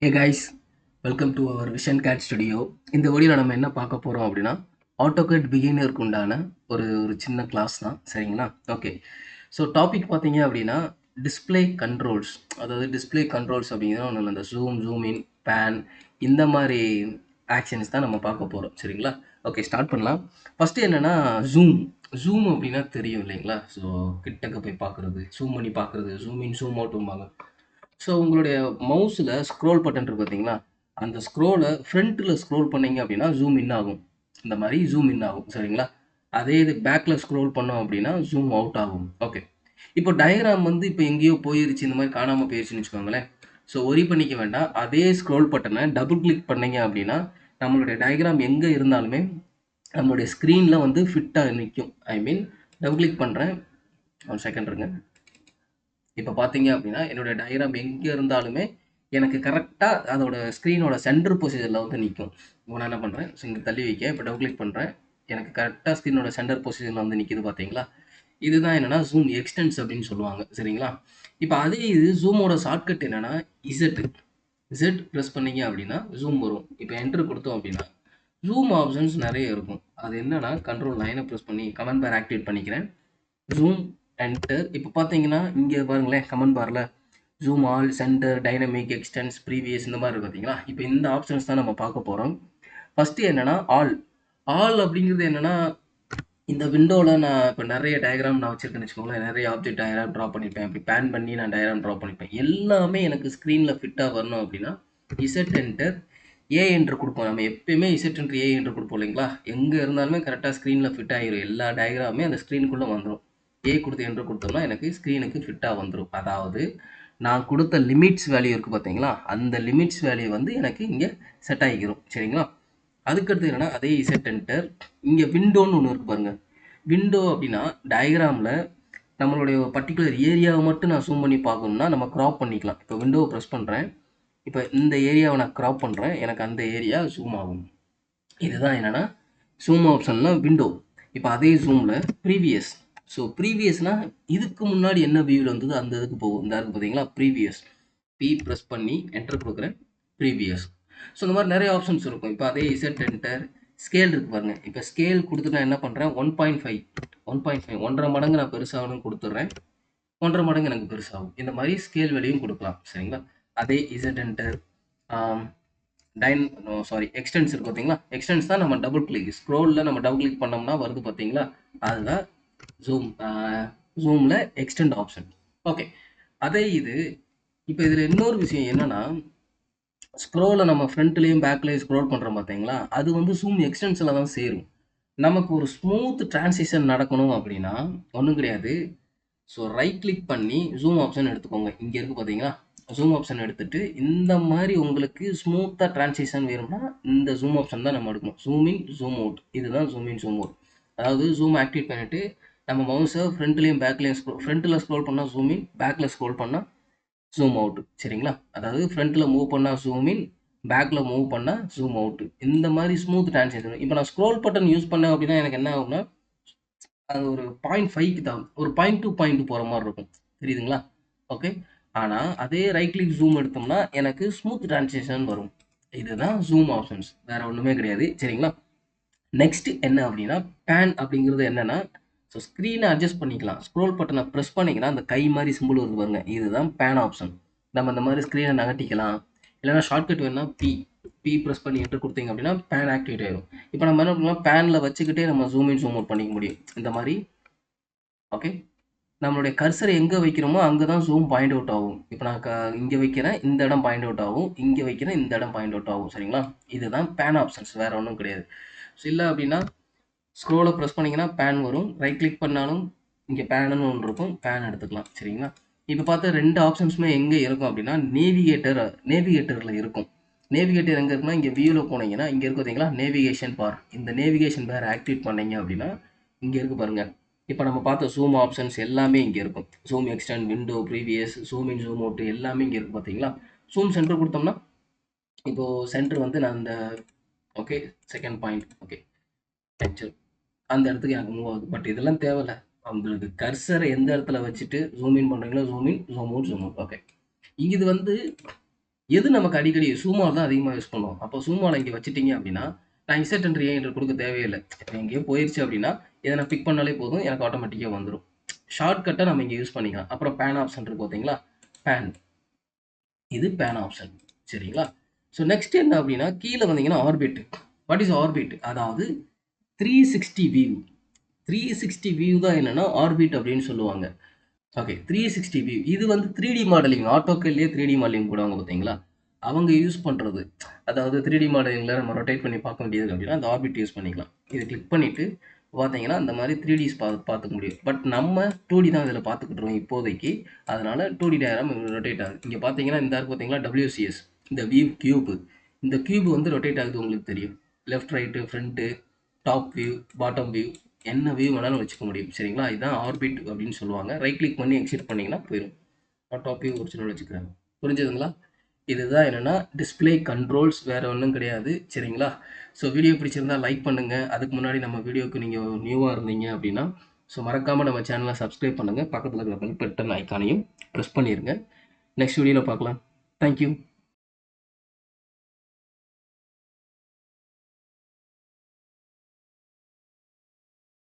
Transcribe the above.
Hey guys, welcome to our Vision Cat Studio. இந்த வீடியோவில் நம்ம என்ன பார்க்க போகிறோம் அப்படின்னா AutoCAD பிகினருக்கு உண்டான ஒரு சின்ன கிளாஸ் தான் சரிங்களா. ஓகே, ஸோ டாபிக் பார்த்தீங்க அப்படின்னா டிஸ்ப்ளே கண்ட்ரோல்ஸ். அதாவது டிஸ்ப்ளே கண்ட்ரோல்ஸ் அப்படிங்கிறது ஒன்று இந்த ஜூம் இன் பேன் இந்த மாதிரி ஆக்ஷன்ஸ் தான் நம்ம பார்க்க போகிறோம் சரிங்களா. ஓகே, ஸ்டார்ட் பண்ணலாம். ஃபஸ்ட்டு என்னென்னா ஜூம் அப்படின்னா தெரியும் இல்லைங்களா. ஸோ கிட்டக்க போய் பார்க்குறது, ஜூம் பண்ணி பார்க்குறது, ஜூம் இன் ஜூம் அவுட்டும்பாங்க. ஸோ உங்களுடைய மவுஸில் ஸ்க்ரோல் பட்டன் இருக்கு பார்த்தீங்களா, அந்த ஸ்க்ரோலை ஃப்ரண்ட்டில் ஸ்க்ரோல் பண்ணீங்க அப்படின்னா ஜூம் இன் ஆகும். இந்த மாதிரி ஜூம் இன் ஆகும் சரிங்களா. அதே இது பேக்கில் ஸ்க்ரோல் பண்ணோம் அப்படின்னா ஜூம் அவுட் ஆகும். ஓகே, இப்போ டயக்ராம் வந்து இப்போ எங்கேயோ போயிருச்சு, இந்த மாதிரி காணாமல் போயிருச்சுன்னு வச்சுக்கோங்களேன். ஸோ ஒரி பண்ணிக்க வேண்டாம். அதே ஸ்க்ரோல் பட்டனை டபுள் கிளிக் பண்ணீங்க அப்படின்னா நம்மளுடைய டயக்ராம் எங்கே இருந்தாலுமே நம்மளுடைய ஸ்க்ரீனில் வந்து ஃபிட்டாக நிற்கும். ஐ மீன் டபுள் கிளிக் பண்ணுறேன், ஒரு செகண்ட் இருங்க. இப்போ பார்த்தீங்க அப்படின்னா என்னோட டயக்ராம் எங்கே இருந்தாலுமே எனக்கு கரெக்டாக அதோட ஸ்க்ரீனோட சென்டர் பொசிஷனில் வந்து நிற்கும். இப்போ நான் என்ன பண்ணுறேன், இங்கே தள்ளி வைக்க, இப்போ டபுள் கிளிக் பண்ணுறேன், எனக்கு கரெக்டாக ஸ்க்ரீனோட சென்டர் பொசிஷனில் வந்து நிற்கிது பார்த்தீங்களா. இதுதான் என்னென்னா ஜூம் எக்ஸ்டென்ஸ் அப்படின்னு சொல்லுவாங்க சரிங்களா. இப்போ அதே இது ஜூமோட ஷார்ட்கட் என்னென்னா இசட் ப்ரெஸ் பண்ணீங்க அப்படின்னா ஜூம் வரும். இப்போ என்டர் கொடுத்தோம் அப்படின்னா ஜூம் ஆப்ஷன்ஸ் நிறைய இருக்கும். அது என்னன்னா கண்ட்ரோல் லைனை ப்ரெஸ் பண்ணி கமெண்ட் பார் ஆக்டிவேட் பண்ணிக்கிறேன். Zoom enter. இப்போ பார்த்தீங்கன்னா இங்கே பாருங்களேன், கமெண்ட் பாரில் zoom all, centre, dynamic, extends, previous இந்த மாதிரி இருக்கு பார்த்தீங்களா. இப்போ இந்த ஆப்ஷன்ஸ் தான் நம்ம பார்க்க போகிறோம். ஃபஸ்ட்டு என்னென்னா ஆல் அப்படிங்கிறது என்னென்னா, இந்த விண்டோவில் நான் இப்போ நிறைய டயக்ராம் நான் வச்சுருக்கேன்னு வச்சுக்கோங்களேன், நிறைய ஆப்ஜெக்ட் டயக்ராம் ட்ரா பண்ணிப்பேன். அப்படி பேன் பண்ணி நான் டயக்ராம் ட்ரா பண்ணிப்பேன். எல்லாமே எனக்கு ஸ்க்ரீனில் ஃபிட்டாக வரணும் அப்படின்னா இசட் என்டர் ஏ என்று கொடுப்போம். நம்ம எப்பயுமே இசட் என்டர் ஏ என்று கொடுப்போம் இல்லைங்களா. எங்கே இருந்தாலுமே கரெக்டாக ஸ்க்ரீனில் ஃபிட் ஆகிரும். எல்லா டயக்ராமே அந்த ஸ்க்ரீனுக்குள்ளே வந்துடும். ஏ கொடுத்து என்று கொடுத்தோம்னா எனக்கு ஸ்க்ரீனுக்கு ஃபிட்டாக வந்துடும். அதாவது நான் கொடுத்த லிமிட்ஸ் வேல்யூ இருக்குது பார்த்தீங்களா, அந்த லிமிட்ஸ் வேல்யூ வந்து எனக்கு இங்கே செட் ஆகிக்கிறோம் சரிங்களா. அதுக்கடுத்து என்னென்னா அதே இசட் என்டர். இங்கே விண்டோன்னு ஒன்று இருக்குது பாருங்கள். விண்டோ அப்படின்னா டயக்ராமில் நம்மளுடைய பர்டிகுலர் ஏரியாவை மட்டும் நான் ஜூம் பண்ணி பார்க்கணும்னா நம்ம க்ராப் பண்ணிக்கலாம். இப்போ விண்டோவை ப்ரெஸ் பண்ணுறேன், இப்போ இந்த ஏரியாவை நான் க்ராப் பண்ணுறேன், எனக்கு அந்த ஏரியா ஜூம் ஆகும். இதுதான் என்னென்னா ஜூம் ஆப்ஷனில் விண்டோ. இப்போ அதே ஜூமில் ப்ரீவியஸ். ஸோ ப்ரீவியஸ்னால் இதுக்கு முன்னாடி என்ன வியூவில் வந்தது அந்த இதுக்கு போகும். இந்த இருக்குது பார்த்தீங்களா ப்ரீவியஸ். பி ப்ரெஸ் பண்ணி என்டர் கொடுக்குறேன், ப்ரீவியஸ். ஸோ இந்த மாதிரி நிறைய ஆப்ஷன்ஸ் இருக்கும். இப்போ அதே இசட் என்டர். ஸ்கேல் இருக்குது பாருங்கள். இப்போ ஸ்கேல் கொடுத்து நான் என்ன பண்ணுறேன், 1.5 1.5 மடங்கு நான் பெருசாகணும்னு கொடுத்துட்றேன். 1.5 மடங்கு எனக்கு பெருசாகும். இந்த மாதிரி ஸ்கேல் வேலையும் கொடுக்கலாம் சரிங்களா. அதே இசட் என்டர். எக்ஸ்டென்ஸ் இருக்கு பார்த்தீங்களா. எக்ஸ்டென்ஸ் தான் நம்ம டபுள் கிளிக், ஸ்க்ரோலில் நம்ம டபுள் கிளிக் பண்ணோம்னா வருது பார்த்தீங்களா, அதுதான் ஜூமில் எக்ஸ்டெண்ட் ஆப்ஷன். ஓகே, அதே இது இப்போ இதில் இன்னொரு விஷயம் என்னென்னா, ஸ்க்ரோலை நம்ம ஃப்ரண்ட்லேயும் பேக்லேயும் ஸ்க்ரோல் பண்ணுறோம் பார்த்தீங்களா, அது வந்து ஜூம் எக்ஸ்டென்ஸில் தான் சேரும். நமக்கு ஒரு ஸ்மூத் டிரான்சிஷன் நடக்கணும் அப்படின்னா ஒன்றும் கிடையாது. ஸோ ரைட் கிளிக் பண்ணி ஜூம் ஆப்ஷன் எடுத்துக்கோங்க. இங்கே இருக்குது பார்த்தீங்களா, ஜூம் ஆப்ஷன் எடுத்துட்டு இந்த மாதிரி உங்களுக்கு ஸ்மூத்தாக டிரான்சிஷன் வேணும்னா இந்த ஜூம் ஆப்ஷன் தான் நம்ம எடுக்கணும். ஜூம் இன் ஜூம் அவுட், இதுதான் ஜூம் இன் ஜூம் அவுட். அதாவது ஜூம் ஆக்டிவேட் பண்ணிவிட்டு நம்ம மவுஸை ஃப்ரண்ட்லேயும் பேக்லேயும் ஃப்ரண்ட்டில் ஸ்க்ரோல் பண்ணால் ஜூம் இன், பேக்கில் ஸ்க்ரோல் பண்ணால் ஜூம் அவுட் சரிங்களா. அதாவது ஃப்ரண்ட்டில் மூவ் பண்ணால் ஜூம் இன், பேக்கில் மூவ் பண்ணால் ஜூம் அவுட். இந்த மாதிரி ஸ்மூத் டிரான்சிஷன். இப்போ நான் ஸ்க்ரோல் பட்டன் யூஸ் பண்ணேன் அப்படின்னா எனக்கு என்ன ஆகும்னா அது ஒரு 0.5க்கு தான், ஒரு 0.2 போகிற மாதிரி இருக்கும். தெரியுதுங்களா. ஓகே, ஆனால் அதே ரைட் கிளிக் ஜூம் எடுத்தோம்னா எனக்கு ஸ்மூத் டிரான்சிஷன் வரும். இதுதான் ஜூம் ஆப்ஷன்ஸ், வேற ஒன்றுமே கிடையாது சரிங்களா. நெக்ஸ்ட் என்ன அப்படின்னா பேன் அப்படிங்கிறது என்னன்னா, ஸோ ஸ்க்ரீனை அட்ஜஸ்ட் பண்ணிக்கலாம். ஸ்க்ரோல் பட்டனை ப்ரெஸ் பண்ணிங்கன்னா அந்த கை மாதிரி சிம்பிள் வருது பாருங்க, இதுதான் பேன் ஆப்ஷன். நம்ம இந்த மாதிரி ஸ்க்ரீனை நகட்டிக்கலாம். இல்லைன்னா ஷார்ட்கட் வேணும்னா பி ப்ரெஸ் பண்ணி என்டர் கொடுத்தீங்க அப்படின்னா பேன் ஆக்டிவேட் ஆயிடும். இப்போ நம்ம என்ன பண்ணலாம், பேனில் வச்சுக்கிட்டே நம்ம ஜூம் இன் ஜூம் அவுட் பண்ணிக்க முடியும் இந்த மாதிரி. ஓகே, நம்மளுடைய கர்சரை எங்கே வைக்கிறோமோ அங்கே தான் ஜூம் பாயிண்ட் அவுட் ஆகும். இப்போ நான் இங்கே வைக்கிறேன், இந்த இடம் பாயிண்ட் அவுட் ஆகும். இங்கே வைக்கிறேன், இந்த இடம் பாயிண்ட் அவுட் ஆகும் சரிங்களா. இதுதான் பேன் ஆப்ஷன்ஸ், வேற ஒன்றும் கிடையாது. ஸோ இல்லை அப்படின்னா ஸ்க்ரோலை ப்ரெஸ் பண்ணிங்கன்னா பேன் வரும். ரைட் கிளிக் பண்ணாலும் இங்கே பேனுன்னு ஒன்று இருக்கும், பேன் எடுத்துக்கலாம் சரிங்களா. இப்போ பார்த்தா ரெண்டு ஆப்ஷன்ஸுமே எங்கே இருக்கும் அப்படின்னா நேவிகேட்டரில் இருக்கும். நேவிகேட்டர் எங்கே இருக்குன்னா இங்கே வியூவில் போனீங்கன்னா இங்கே இருக்கு பார்த்தீங்களா நேவிகேஷன் பார். இந்த நேவிகேஷன் பார் ஆக்டிவேட் பண்ணீங்க அப்படின்னா இங்கே இருக்குது பாருங்கள். இப்போ நம்ம பார்த்த ஜூம் ஆப்ஷன்ஸ் எல்லாமே இங்கே இருக்கும். Zoom extend, window, previous, zoom in zoom out எல்லாமே இங்கே இருக்குது பார்த்தீங்களா. ஜூம் சென்டர் கொடுத்தோம்னா இப்போது சென்டர் வந்து நான் இந்த ஓகே செகண்ட் பாயிண்ட் ஓகே அந்த இடத்துக்கு எனக்கு மூவ் ஆகுது. பட் இதெல்லாம் தேவையில்ல. உங்களுக்கு கர்சரை எந்த இடத்துல வச்சுட்டு ஜூம் இன் பண்ணுறீங்களோ zoom in, zoom out, zoom out. Okay, இது வந்து எது நமக்கு அடிக்கடி Zoomல தான் அதிகமா யூஸ் பண்ணுவோம். அப்போ Zoomல இங்க வச்சுட்டீங்க அப்படின்னா, நான் இன்சர்ட் அண்ட் ரீஎன்டர் குடுக்க தேவையில்ல. இப்ப எங்கேயோ போயிருச்சு அப்படின்னா, இத நான் பிக் பண்ணாலே போதும். எனக்கு ஆட்டோமேட்டிக்கா வந்துரும். ஷார்ட்கட்ட நம்ம இங்க யூஸ் பண்ணிக்கலாம். அப்புறம் பேன் ஆப்ஷன் இருக்கு பார்த்தீங்களா? பேன். இது பேன் ஆப்ஷன். சரிங்களா? ஸோ நெக்ஸ்ட் என்ன அப்படின்னா, கீழ வந்தீங்கன்னா ஆர்பிட். What is orbit? அதாவது 360 வியூ. 360 வியூ தான் என்னன்னா ஆர்பிட் அப்படின்னு சொல்லுவாங்க. ஓகே. 360 வியூ. இது வந்து 3டி மாடலிங். ஆட்டோகேட்லயே 3டி மாடலிங் போடுவாங்க பார்த்தீங்களா? அவங்க யூஸ் பண்றது. அதாவது 3டி மாடலிங்ல நம்ம ரொட்டேட் பண்ணி பார்க்க வேண்டியது அப்படின்னா, அந்த ஆர்பிட் யூஸ் பண்ணிக்கலாம். இத கிளிக் பண்ணிட்டு பார்த்தீங்கன்னா, இந்த மாரி 3டிஸ் பார்த்துக்க முடியும். பட் நம்ம 2டி தான் இதில பார்த்துக்கிட்டுருக்கோம் இப்போதைக்கு. அதனால 2டி டயகிராம் ரொட்டேட் ஆகுது. இங்க பார்த்தீங்கன்னா, இந்த இருக்கு பார்த்தீங்களா? WCS. இந்த வியூ கியூப். இந்த கியூப் வந்து ரொட்டேட் ஆகுது உங்களுக்கு தெரியும். Left, right, front, top view, bottom view என்ன வியூ வேணாலும் வச்சுக்க முடியும். சரிங்களா? இதுதான் ஆர்பிட் அப்படின்னு சொல்லுவாங்க. ரைட் கிளிக் பண்ணி எக்ஸிட் பண்ணீங்கன்னா போயிரும். நான் டாப் வியூ ஒரிஜினல் வச்சுக்கிறேன். புரிஞ்சதுங்களா? இதுதான் என்னன்னா டிஸ்ப்ளே கண்ட்ரோல்ஸ், வேற ஒண்ணும் கிடையாது. சரிங்களா? ஸோ வீடியோ பிடிச்சிருந்தா லைக் பண்ணுங்க. அதுக்கு முன்னாடி நம்ம வீடியோக்கு நீங்க நியூவா இருந்தீங்க அப்படின்னா, ஸோ மறக்காம நம்ம சேனலை சப்ஸ்கிரைப் பண்ணுங்க. பக்கத்துல இருக்கிற பெல் பட்டன் ஐகானையும் பிரஸ் பண்ணிருங்க. நெக்ஸ்ட் வீடியோல பார்க்கலாம். Thank you.